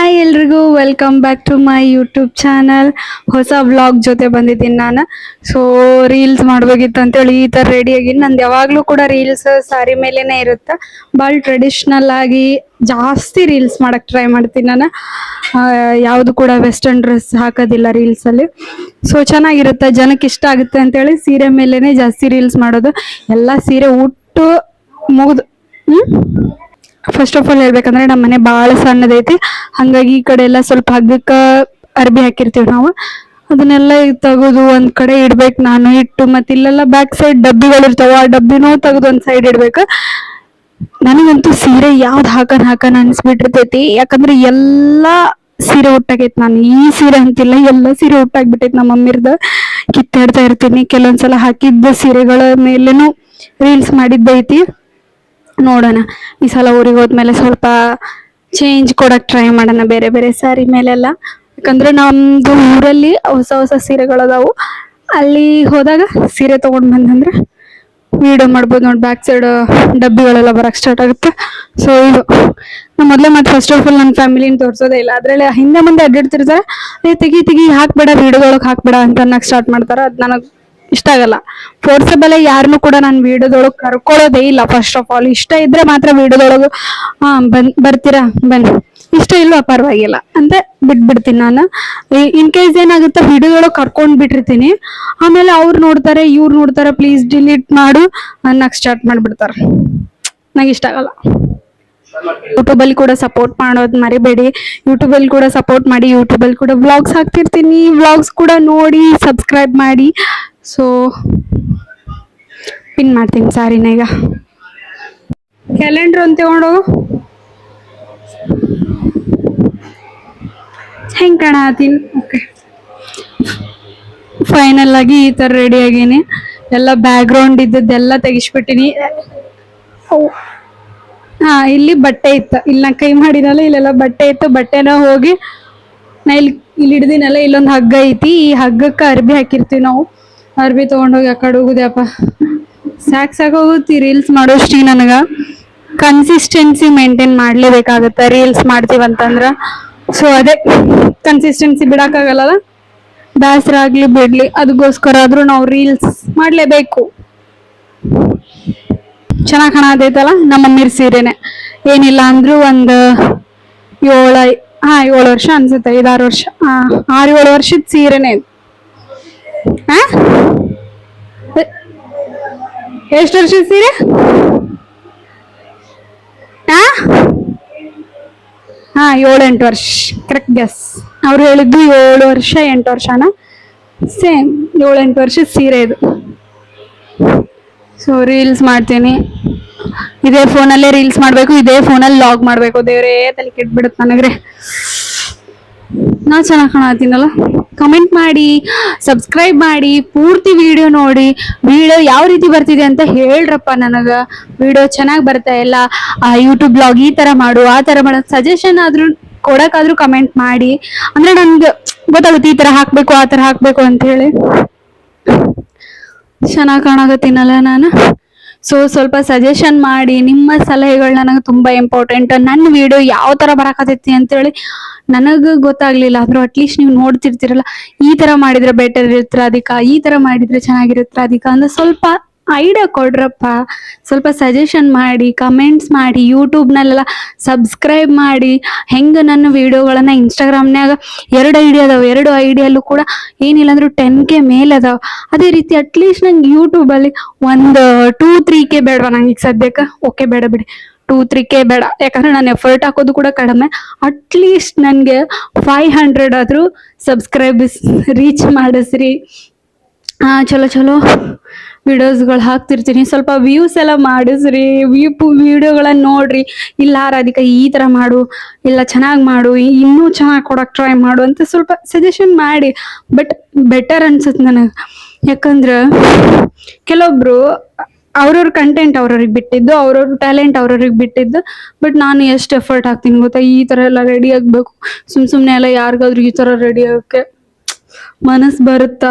Hi ಎಲ್ರಿಗೂ welcome back to my YouTube channel. ಹೊಸ vlog ಜೊತೆ ಬಂದಿದ್ದೀನಿ ನಾನು. ಸೊ ರೀಲ್ಸ್ ಮಾಡ್ಬೇಕಿತ್ತು ಅಂತೇಳಿ ಈ ಥರ ರೆಡಿ ಆಗಿನಿ. ನಂದು ಯಾವಾಗಲೂ ಕೂಡ ರೀಲ್ಸ್ ಸಾರಿ ಮೇಲೇನೆ ಇರುತ್ತೆ. ಭಾಳ ಟ್ರೆಡಿಷ್ನಲ್ ಆಗಿ ಜಾಸ್ತಿ ರೀಲ್ಸ್ ಮಾಡಕ್ಕೆ ಟ್ರೈ ಮಾಡ್ತೀನಿ ನಾನು. ಯಾವುದು ಕೂಡ ವೆಸ್ಟರ್ನ್ ಡ್ರೆಸ್ ಹಾಕೋದಿಲ್ಲ ರೀಲ್ಸಲ್ಲಿ. ಸೊ ಚೆನ್ನಾಗಿರುತ್ತೆ, ಜನಕ್ಕೆ ಇಷ್ಟ ಆಗುತ್ತೆ ಅಂತೇಳಿ ಸೀರೆ ಮೇಲೇನೆ ಜಾಸ್ತಿ ರೀಲ್ಸ್ ಮಾಡೋದು. ಎಲ್ಲ ಸೀರೆ ಉಟ್ಟು ಮುಗಿದು ಫಸ್ಟ್ ಆಫ್ ಆಲ್ ಹೇಳ್ಬೇಕಂದ್ರೆ ನಮ್ಮ ಮನೆ ಭಾಳ ಸಣ್ಣದೈತಿ. ಹಂಗಾಗಿ ಈ ಕಡೆ ಎಲ್ಲ ಸ್ವಲ್ಪ ಹಗ್ಗಕ್ಕೆ ಅರ್ಬಿ ಹಾಕಿರ್ತೀವಿ ನಾವು. ಅದನ್ನೆಲ್ಲ ತೆಗೆದು ಒಂದ್ ಕಡೆ ಇಡ್ಬೇಕು. ನಾನು ಇಟ್ಟು ಮತ್ತೆ ಇಲ್ಲೆಲ್ಲ ಬ್ಯಾಕ್ ಸೈಡ್ ಡಬ್ಬಿಗಳು ಇರ್ತಾವ, ಆ ಡಬ್ಬಿನೂ ತೆಗೆದು ಒಂದ್ ಸೈಡ್ ಇಡ್ಬೇಕು. ನನಗಂತೂ ಸೀರೆ ಯಾವ್ದು ಹಾಕನ್ ಅನ್ಸ್ಬಿಟ್ಟಿರ್ತೈತಿ. ಯಾಕಂದ್ರೆ ಎಲ್ಲಾ ಸೀರೆ ಉಟ್ಟಾಗೈತಿ. ನಾನು ಈ ಸೀರೆ ಅಂತಿಲ್ಲ, ಎಲ್ಲ ಸೀರೆ ಉಟ್ಟಾಗ್ಬಿಟ್ಟೈತಿ. ನಮ್ಮ ಮಮ್ಮಿರ್ದ ಕಿತ್ತಾಡ್ತಾ ಇರ್ತೀನಿ. ಕೆಲವೊಂದ್ಸಲ ಹಾಕಿದ್ದ ಸೀರೆಗಳ ಮೇಲೇನು ರೀಲ್ಸ್ ಮಾಡಿದ್ದೈತಿ. ನೋಡೋಣ ಈ ಸಲ ಊರಿಗೆ ಹೋದ್ಮೇಲೆ ಸ್ವಲ್ಪ ಚೇಂಜ್ ಕೊಡಕ್ ಟ್ರೈ ಮಾಡೋಣ ಬೇರೆ ಬೇರೆ ಸ್ಯಾರಿ ಮೇಲೆಲ್ಲ. ಯಾಕಂದ್ರೆ ನಮ್ದು ಊರಲ್ಲಿ ಹೊಸ ಹೊಸ ಸೀರೆಗಳದಾವು. ಅಲ್ಲಿ ಹೋದಾಗ ಸೀರೆ ತಗೊಂಡ್ ಬಂದಂದ್ರೆ ವಿಡಿಯೋ ಮಾಡ್ಬೋದು ನೋಡಿ. ಬ್ಯಾಕ್ ಸೈಡ್ ಡಬ್ಬಿಗಳೆಲ್ಲ ಬರಕ್ ಸ್ಟಾರ್ಟ್ ಆಗುತ್ತೆ. ಸೊ ಇದು ನಾ ಮೊದಲೇ ಮತ್ತೆ ಫಸ್ಟ್ ಆಫ್ ಆಲ್ ನನ್ನ ಫ್ಯಾಮಿಲಿನ ತೋರ್ಸೋದೇ ಇಲ್ಲ. ಅದ್ರಲ್ಲಿ ಹಿಂದೆ ಮುಂದೆ ಅಡ್ಡಿಡ್ತಿರ್ತಾರೆ, ತೆಗಿ ಹಾಕ್ಬೇಡ ವಿಡಿಯೋದೊಳಗೆ ಹಾಕ್ಬೇಡ ಅಂತ ಅನ್ನಕ್ ಸ್ಟಾರ್ಟ್ ಮಾಡ್ತಾರ. ಅದ್ ನನಗ್ ಇಷ್ಟ ಆಗಲ್ಲ. ಫೋರ್ಸಬಲ್ ಯಾರನ್ನು ಕೂಡ ನಾನು ವಿಡಿಯೋದೊಳಗೆ ಕರ್ಕೊಳ್ಳೋದೇ ಇಲ್ಲ. ಫಸ್ಟ್ ಆಫ್ ಆಲ್ ಇಷ್ಟ ಇದ್ರೆ ಮಾತ್ರ ವಿಡಿಯೋದೊಳಗೆ ಬರ್ತೀರಾ ಬನ್ನಿ, ಇಷ್ಟ ಇಲ್ವಾ ಪರವಾಗಿಲ್ಲ ಅಂತ ಬಿಟ್ಬಿಡ್ತೀನಿ ನಾನು. ಇನ್ ಕೇಸ್ ಏನಾಗುತ್ತೆ, ವಿಡಿಯೋದೊಳಗೆ ಕರ್ಕೊಂಡ್ ಬಿಟ್ಟಿರ್ತೀನಿ, ಆಮೇಲೆ ಅವ್ರು ನೋಡ್ತಾರೆ ಇವ್ರು ನೋಡ್ತಾರೆ, ಪ್ಲೀಸ್ ಡಿಲೀಟ್ ಮಾಡು ಅನ್ನಕ್ ಸ್ಟಾರ್ಟ್ ಮಾಡ್ಬಿಡ್ತಾರ. ನಂಗೆ ಇಷ್ಟ ಆಗಲ್ಲ. ಯೂಟ್ಯೂಬ್ ಅಲ್ಲಿ ಕೂಡ ಸಪೋರ್ಟ್ ಮಾಡೋದು ಮರಿಬೇಡಿ. ಯೂಟ್ಯೂಬ್ ಅಲ್ಲಿ ಕೂಡ ಸಪೋರ್ಟ್ ಮಾಡಿ. ಯೂಟ್ಯೂಬ್ ಅಲ್ಲಿ ಕೂಡ ವ್ಲಾಗ್ಸ್ ಹಾಕ್ತಿರ್ತೀನಿ, ವ್ಲಾಗ್ಸ್ ಕೂಡ ನೋಡಿ ಸಬ್ಸ್ಕ್ರೈಬ್ ಮಾಡಿ. ಸೊ ಪಿನ್ ಮಾಡ್ತೀನಿ ಸಾರಿನ. ಈಗ ಕ್ಯಾಲೆಂಡರ್ ಅಂತ ತಗೊಂಡೋಗು. ಹೆಂಗ್ ಕಾಣತೀನಿ? ಓಕೆ, ಫೈನಲ್ ಆಗಿ ಈ ತರ ರೆಡಿ ಆಗೀನಿ. ಎಲ್ಲ ಬ್ಯಾಕ್ ಗ್ರೌಂಡ್ ಇದ್ದದ್ದೆಲ್ಲ ತೆಗಿಸ್ಬಿಟ್ಟಿನಿ. ಇಲ್ಲಿ ಬಟ್ಟೆ ಇತ್ತು, ಇಲ್ಲಿ ನಾ ಕೈ ಮಾಡಿನಲ್ಲ, ಇಲ್ಲೆಲ್ಲ ಬಟ್ಟೆ ಇತ್ತು. ಬಟ್ಟೆನ ಹೋಗಿ ನಾ ಇಲ್ಲಿ ಹಿಡ್ದಿನಲ್ಲ, ಇಲ್ಲೊಂದು ಹಗ್ಗ ಐತಿ. ಈ ಹಗ್ಗಕ್ಕೆ ಅರ್ಬಿ ಹಾಕಿರ್ತೀವಿ ನಾವು. ಅರ್ಬಿ ತಗೊಂಡೋಗಿ ಆ ಕಡೆ ಹೋಗುದಪ್ಪ. ಸಾಕಾಗೋಗುತ್ತೆ ರೀಲ್ಸ್ ಮಾಡೋಷ್ಟಿಗೆ. ನನಗ ಕನ್ಸಿಸ್ಟೆನ್ಸಿ ಮೇಂಟೈನ್ ಮಾಡ್ಲೇಬೇಕಾಗತ್ತೆ ರೀಲ್ಸ್ ಮಾಡ್ತೀವಂತಂದ್ರ. ಸೊ ಅದೇ ಕನ್ಸಿಸ್ಟೆನ್ಸಿ ಬಿಡಕ್ಕಾಗಲ್ಲ. ಬೇಸರ ಆಗ್ಲಿ ಬಿಡ್ಲಿ, ಅದಕ್ಕೋಸ್ಕರ ಆದ್ರೂ ನಾವು ರೀಲ್ಸ್ ಮಾಡ್ಲೇಬೇಕು. ಚೆನ್ನಾಗ್ ಕಾಣತೈತಲ್ಲ ನಮ್ಮ ಮಮ್ಮಿರ್ ಸೀರೆನೆ. ಏನಿಲ್ಲ ಅಂದ್ರೂ ಒಂದು 7 ವರ್ಷ ಅನ್ಸುತ್ತೆ, 5-6 ವರ್ಷ, 6-7 ವರ್ಷದ ಸೀರೆನೆ. ಎಷ್ಟು ವರ್ಷದ ಸೀರೆ? 7-8 ವರ್ಷ ಕರೆಕ್ಟ್ ಗೆಸ್. ಅವ್ರು ಹೇಳಿದ್ದು 7 ವರ್ಷ 8 ವರ್ಷನ. ಸೇಮ್ 7-8 ವರ್ಷದ ಸೀರೆ ಇದು. ಸೊ ರೀಲ್ಸ್ ಮಾಡ್ತೀನಿ, ಇದೇ ಫೋನಲ್ಲೇ ರೀಲ್ಸ್ ಮಾಡ್ಬೇಕು, ಇದೇ ಫೋನಲ್ಲಿ ಲಾಗ್ ಮಾಡ್ಬೇಕು. ದೇವ್ರೇ ತಲೆ ಕೆಟ್ಬಿಡುತ್ತೆ ನನಗ್ರೆ. ನಾ ಚೆನ್ನಾಗಿ ಕಾಣತೀನಲ್ಲ? ಕಮೆಂಟ್ ಮಾಡಿ, ಸಬ್ಸ್ಕ್ರೈಬ್ ಮಾಡಿ, ಪೂರ್ತಿ ವಿಡಿಯೋ ನೋಡಿ. ವಿಡಿಯೋ ಯಾವ ರೀತಿ ಬರ್ತಿದೆ ಅಂತ ಹೇಳ್ರಪ್ಪ ನನಗ. ವಿಡಿಯೋ ಚೆನ್ನಾಗಿ ಬರ್ತಾ ಇಲ್ಲ, ಯೂಟ್ಯೂಬ್ ಬ್ಲಾಗ್ ಈ ತರ ಮಾಡು ಆ ತರ ಮಾಡು, ಸಜೆಷನ್ ಆದ್ರೂ ಕೊಡಕ್ಕಾದ್ರೂ ಕಮೆಂಟ್ ಮಾಡಿ. ಅಂದ್ರೆ ನನ್ಗೆ ಗೊತ್ತಾಗುತ್ತೆ ಈ ತರ ಹಾಕ್ಬೇಕು ಆ ತರ ಹಾಕ್ಬೇಕು ಅಂತ ಹೇಳಿ. ಚೆನ್ನಾಗಿ ಕಾಣಕತ್ತೀನಲ್ಲ ನಾನು? ಸೊ ಸ್ವಲ್ಪ ಸಜೆಷನ್ ಮಾಡಿ. ನಿಮ್ಮ ಸಲಹೆಗಳು ನನಗೆ ತುಂಬಾ ಇಂಪಾರ್ಟೆಂಟ್. ನನ್ನ ವಿಡಿಯೋ ಯಾವ ತರ ಬರಾಕತೈತಿ ಅಂತೇಳಿ ನನಗ ಗೊತ್ತಾಗ್ಲಿಲ್ಲ ಅಂದ್ರೂ ಅಟ್ಲೀಸ್ಟ್ ನೀವು ನೋಡ್ತಿರ್ತಿರಲ್ಲ, ಈ ತರ ಮಾಡಿದ್ರೆ ಬೆಟರ್ ಇರುತ್ತೆ ರಾಧಿಕಾ, ಈ ತರ ಮಾಡಿದ್ರೆ ಚೆನ್ನಾಗಿರುತ್ತೆ ರಾಧಿಕಾ ಅಂತ ಸ್ವಲ್ಪ ಐಡಿಯಾ ಕೊಡ್ರಪ್ಪ. ಸ್ವಲ್ಪ ಸಜೆಷನ್ ಮಾಡಿ, ಕಮೆಂಟ್ಸ್ ಮಾಡಿ. ಯೂಟ್ಯೂಬ್ನಲ್ಲೆಲ್ಲ ಸಬ್ಸ್ಕ್ರೈಬ್ ಮಾಡಿ. ಹೆಂಗ ನನ್ನ ವಿಡಿಯೋಗಳನ್ನ ಇನ್ಸ್ಟಾಗ್ರಾಮ್ನಾಗ 2 ಐಡಿ ಅದಾವ, 2 ಐಡಿಯಲ್ಲೂ ಕೂಡ ಏನಿಲ್ಲ ಅಂದ್ರೂ 10K ಮೇಲೆ ಅದಾವ. ಅದೇ ರೀತಿ ಅಟ್ಲೀಸ್ಟ್ ನಂಗೆ ಯೂಟ್ಯೂಬಲ್ಲಿ ಒಂದು 2-3K ಬೇಡವಾ ನಂಗೆ ಈಗ ಸದ್ಯಕ್ಕೆ? ಓಕೆ ಬೇಡ ಬಿಡಿ, 2-3K ಬೇಡ. ಯಾಕಂದ್ರೆ ನಾನು ಎಫರ್ಟ್ ಹಾಕೋದು ಕೂಡ ಕಡಿಮೆ. ಅಟ್ಲೀಸ್ಟ್ ನನಗೆ 500 ಆದ್ರೂ ಸಬ್ಸ್ಕ್ರೈಬರ್ಸ್ ರೀಚ್ ಮಾಡಿಸ್ರಿ. ಚಲೋ ವಿಡಿಯೋಸ್ಗಳು ಹಾಕ್ತಿರ್ತೀನಿ, ಸ್ವಲ್ಪ ವ್ಯೂಸ್ ಎಲ್ಲ ಮಾಡಿಸ್ರಿ. ವಿಡಿಯೋಗಳನ್ನ ನೋಡ್ರಿ. ಇಲ್ಲ ರಾಧಿಕಾ ಈ ತರ ಮಾಡು, ಇಲ್ಲ ಚೆನ್ನಾಗಿ ಮಾಡು, ಇನ್ನೂ ಚೆನ್ನಾಗಿ ಕೊಡಕ್ ಟ್ರೈ ಮಾಡು ಅಂತ ಸ್ವಲ್ಪ ಸಜೆಷನ್ ಮಾಡಿ. ಬಟ್ ಬೆಟರ್ ಅನ್ಸುತ್ತೆ ನನಗೆ. ಯಾಕಂದ್ರೆ ಕೆಲವೊಬ್ರು ಅವ್ರವ್ರ ಕಂಟೆಂಟ್ ಅವ್ರವ್ರಿಗೆ ಬಿಟ್ಟಿದ್ದು, ಅವ್ರವ್ರ ಟ್ಯಾಲೆಂಟ್ ಅವ್ರವ್ರಿಗೆ ಬಿಟ್ಟಿದ್ದು. ಬಟ್ ನಾನು ಎಷ್ಟು ಎಫರ್ಟ್ ಹಾಕ್ತೀನಿ ಗೊತ್ತಾ? ಈ ತರ ಎಲ್ಲ ರೆಡಿ ಆಗ್ಬೇಕು. ಸುಮ್ನೆ ಎಲ್ಲ ಯಾರಿಗಾದ್ರೂ ಈ ತರ ರೆಡಿ ಆಗಕ್ಕೆ ಮನಸ್ಸು ಬರುತ್ತಾ?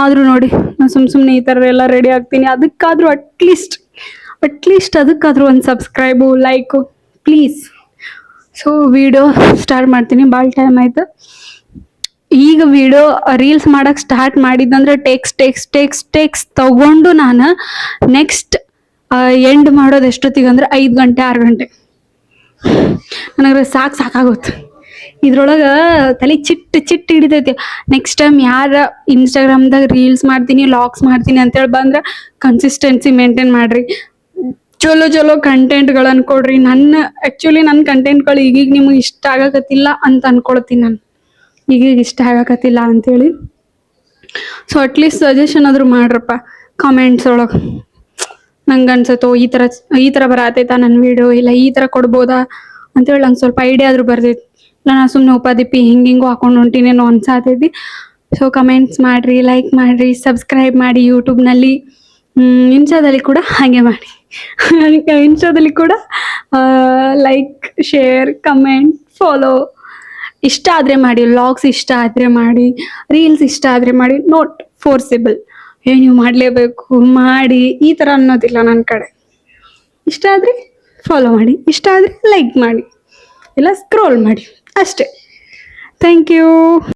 ಆದ್ರೂ ನೋಡಿ ನಾನು ಸುಮ್ನೆ ಈ ತರ ಎಲ್ಲ ರೆಡಿ ಆಗ್ತೀನಿ. ಅದಕ್ಕಾದ್ರೂ ಅಟ್ಲೀಸ್ಟ್ ಅದಕ್ಕಾದ್ರೂ ಒಂದು subscribe, like please. So video start ಮಾಡ್ತೀನಿ. ಭಾಳ ಟೈಮ್ ಆಯ್ತು. ಈಗ ವಿಡಿಯೋ ರೀಲ್ಸ್ ಮಾಡಕ್ ಸ್ಟಾರ್ಟ್ ಮಾಡಿದ್ದಂದ್ರೆ ಟೇಕ್ಸ್ ತಗೊಂಡು ನಾನು ನೆಕ್ಸ್ಟ್ ಎಂಡ್ ಮಾಡೋದು ಎಷ್ಟೊತ್ತಿಗೆ ಅಂದ್ರೆ 5 ಗಂಟೆ 6 ಗಂಟೆ. ನನಗೆ ಸಾಕಾಗುತ್ತೆ. ಇದ್ರೊಳಗೆ ತಲೆ ಚಿಟ್ಟು ಹಿಡಿತೈತಿ. ನೆಕ್ಸ್ಟ್ ಟೈಮ್ ಯಾರ ಇನ್ಸ್ಟಾಗ್ರಾಮ್ದಾಗ ರೀಲ್ಸ್ ಮಾಡ್ತೀನಿ ಲಾಗ್ಸ್ ಮಾಡ್ತೀನಿ ಅಂತೇಳಿ ಬಂದ್ರೆ ಕನ್ಸಿಸ್ಟೆನ್ಸಿ ಮೇಂಟೈನ್ ಮಾಡ್ರಿ. ಚಲೋ ಕಂಟೆಂಟ್ಗಳನ್ನು ಕೊಡ್ರಿ. ಆ್ಯಕ್ಚುಲಿ ನನ್ನ ಕಂಟೆಂಟ್ಗಳು ಈಗೀಗ ನಿಮಗೆ ಇಷ್ಟ ಆಗಕತ್ತಿಲ್ಲ ಅಂತ ಅನ್ಕೊಳ್ತೀನಿ ನಾನು. ಈಗೀಗ ಇಷ್ಟ ಆಗಕತ್ತಿಲ್ಲ ಅಂತೇಳಿ. ಸೊ ಅಟ್ಲೀಸ್ಟ್ ಸಜೆಷನ್ ಆದ್ರೂ ಮಾಡ್ರಪ್ಪ ಕಾಮೆಂಟ್ಸ್ ಒಳಗೆ. ನಂಗೆ ಅನ್ಸತ್ತೋ ಈ ಥರ ಬರತೈತಾ ನನ್ನ ವಿಡಿಯೋ, ಇಲ್ಲ ಈ ಥರ ಕೊಡ್ಬೋದಾ ಅಂತೇಳಿ ನಂಗೆ ಸ್ವಲ್ಪ ಐಡಿಯಾ ಆದ್ರೂ ಬರ್ತೈತಿ. ನಾನು ಸುಮ್ಮನೆ ಉಪಾಧಿಪಿ ಹಿಂಗಿಂಗು ಹಾಕೊಂಡು ಹೊಂಟಿನೇನೋ ಅನ್ಸಾತೈತಿ. ಸೊ ಕಮೆಂಟ್ಸ್ ಮಾಡಿರಿ, ಲೈಕ್ ಮಾಡಿರಿ, ಸಬ್ಸ್ಕ್ರೈಬ್ ಮಾಡಿ ಯೂಟ್ಯೂಬ್ನಲ್ಲಿ. ಇನ್ಸ್ಟಾದಲ್ಲಿ ಕೂಡ ಹಾಗೆ ಮಾಡಿ. ಇನ್ಸ್ಟಾದಲ್ಲಿ ಕೂಡ ಲೈಕ್, ಶೇರ್, ಕಮೆಂಟ್, ಫಾಲೋ ಇಷ್ಟ ಆದರೆ ಮಾಡಿ. ವ್ಲಾಗ್ಸ್ ಇಷ್ಟ ಆದರೆ ಮಾಡಿ, ರೀಲ್ಸ್ ಇಷ್ಟ ಆದರೆ ಮಾಡಿ. ನಾಟ್ ಫೋರ್ಸಿಬಲ್ ನೀವು ಮಾಡಲೇಬೇಕು ಮಾಡಿ ಈ ಥರ ಅನ್ನೋದಿಲ್ಲ ನನ್ನ ಕಡೆ. ಇಷ್ಟ ಆದರೆ ಫಾಲೋ ಮಾಡಿ, ಇಷ್ಟ ಆದರೆ ಲೈಕ್ ಮಾಡಿ, ಇಲ್ಲ ಸ್ಕ್ರೋಲ್ ಮಾಡಿ ಅಷ್ಟೇ. Thank you.